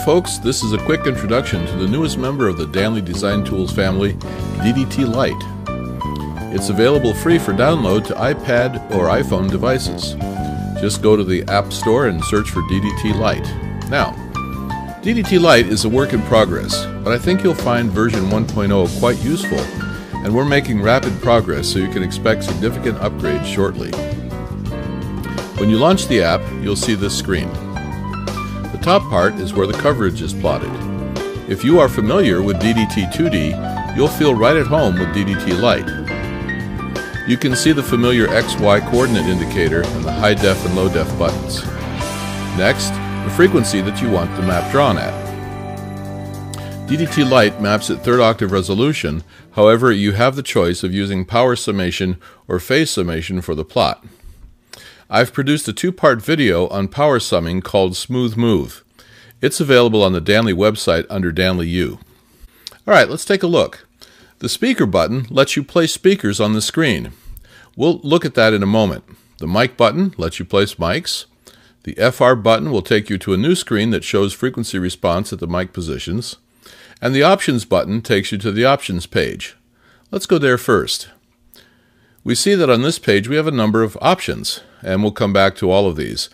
folks, this is a quick introduction to the newest member of the Danley Design Tools family, DDT Lite. It's available free for download to iPad or iPhone devices. Just go to the App Store and search for DDT Lite. Now, DDT Lite is a work in progress, but I think you'll find version 1.0 quite useful, and we're making rapid progress so you can expect significant upgrades shortly. When you launch the app, you'll see this screen. The top part is where the coverage is plotted. If you are familiar with DDT 2D, you'll feel right at home with DDT Lite. You can see the familiar XY coordinate indicator and the high def and low def buttons. Next, the frequency that you want the map drawn at. DDT Lite maps at 3rd octave resolution, however you have the choice of using power summation or phase summation for the plot. I've produced a 2-part video on power summing called Smooth Move. It's available on the Danley website under Danley U. Alright, let's take a look. The speaker button lets you place speakers on the screen. We'll look at that in a moment. The mic button lets you place mics. The FR button will take you to a new screen that shows frequency response at the mic positions. And the options button takes you to the options page. Let's go there first. We see that on this page we have a number of options, and we'll come back to all of these.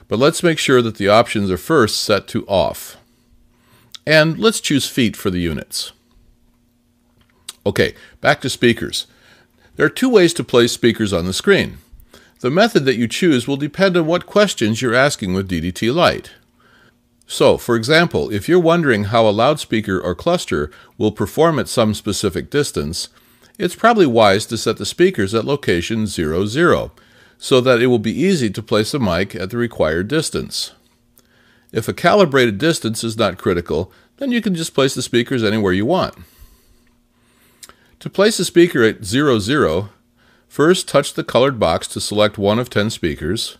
But let's make sure that the options are first set to off. And let's choose feet for the units. Okay, back to speakers. There are 2 ways to place speakers on the screen. The method that you choose will depend on what questions you're asking with DDT Lite. So, for example, if you're wondering how a loudspeaker or cluster will perform at some specific distance, it's probably wise to set the speakers at location 0, 0, so that it will be easy to place a mic at the required distance. If a calibrated distance is not critical, then you can just place the speakers anywhere you want. To place a speaker at 0, 0, first touch the colored box to select one of 10 speakers.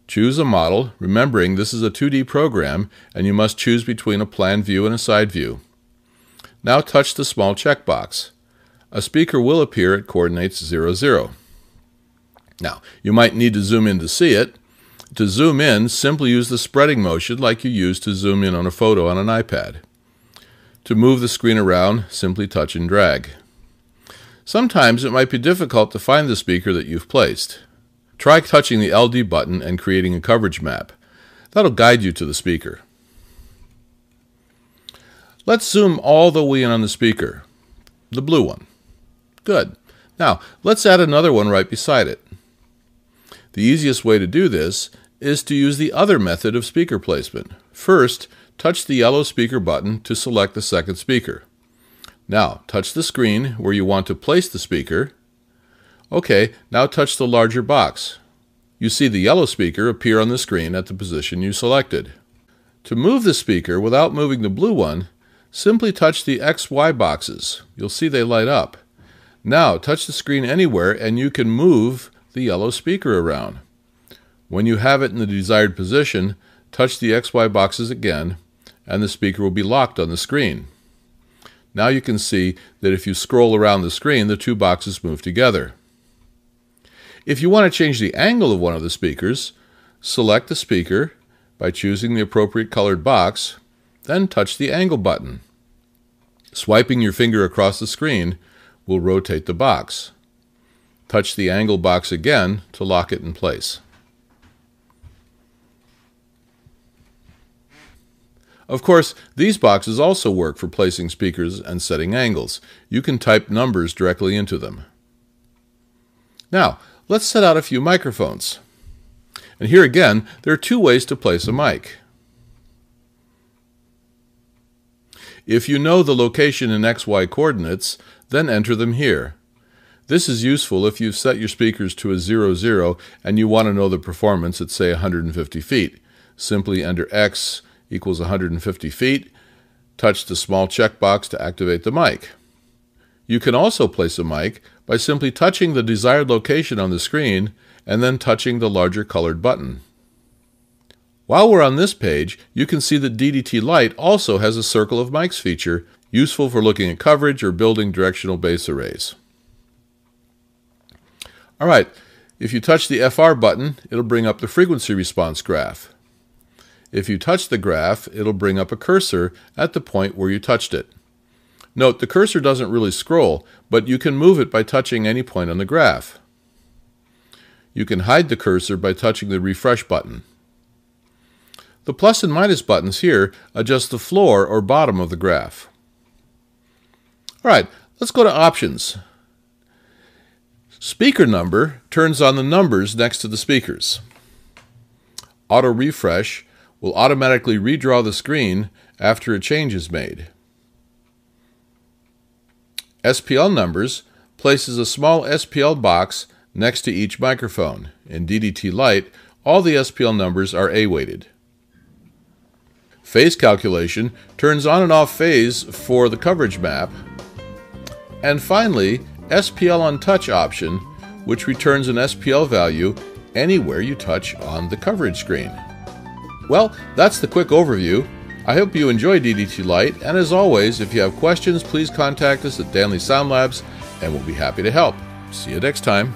Choose a model, remembering this is a 2D program and you must choose between a plan view and a side view. Now touch the small checkbox. A speaker will appear at coordinates 0, 0. Now, you might need to zoom in to see it. To zoom in, simply use the spreading motion like you use to zoom in on a photo on an iPad. To move the screen around, simply touch and drag. Sometimes it might be difficult to find the speaker that you've placed. Try touching the LD button and creating a coverage map. That'll guide you to the speaker. Let's zoom all the way in on the speaker, the blue one. Good. Now, let's add another one right beside it. The easiest way to do this is to use the other method of speaker placement. First, touch the yellow speaker button to select the second speaker. Now, touch the screen where you want to place the speaker. Okay, now touch the larger box. You see the yellow speaker appear on the screen at the position you selected. To move the speaker without moving the blue one, simply touch the XY boxes. You'll see they light up. Now, touch the screen anywhere and you can move the yellow speaker around. When you have it in the desired position, touch the XY boxes again and the speaker will be locked on the screen. Now you can see that if you scroll around the screen, the 2 boxes move together. If you want to change the angle of one of the speakers, select the speaker by choosing the appropriate colored box, then touch the angle button. Swiping your finger across the screen will rotate the box. Touch the angle box again to lock it in place. Of course, these boxes also work for placing speakers and setting angles. You can type numbers directly into them. Now, let's set out a few microphones. And here again, there are 2 ways to place a mic. If you know the location in XY coordinates, then enter them here. This is useful if you've set your speakers to a 0, 0 and you want to know the performance at, say, 150 feet. Simply enter X equals 150 feet, touch the small checkbox to activate the mic. You can also place a mic by simply touching the desired location on the screen and then touching the larger colored button. While we're on this page, you can see that DDT Lite also has a circle of mics feature, useful for looking at coverage or building directional base arrays. Alright, if you touch the FR button, it'll bring up the frequency response graph. If you touch the graph, it'll bring up a cursor at the point where you touched it. Note, the cursor doesn't really scroll, but you can move it by touching any point on the graph. You can hide the cursor by touching the refresh button. The plus and minus buttons here adjust the floor or bottom of the graph. Alright, let's go to options. Speaker number turns on the numbers next to the speakers. Auto refresh will automatically redraw the screen after a change is made. SPL numbers places a small SPL box next to each microphone. In DDT Lite, all the SPL numbers are A-weighted. Phase calculation turns on and off phase for the coverage map. And finally, SPL on touch option, which returns an SPL value anywhere you touch on the coverage screen. Well, that's the quick overview. I hope you enjoy DDT Lite, and as always, if you have questions, please contact us at Danley Sound Labs, and we'll be happy to help. See you next time.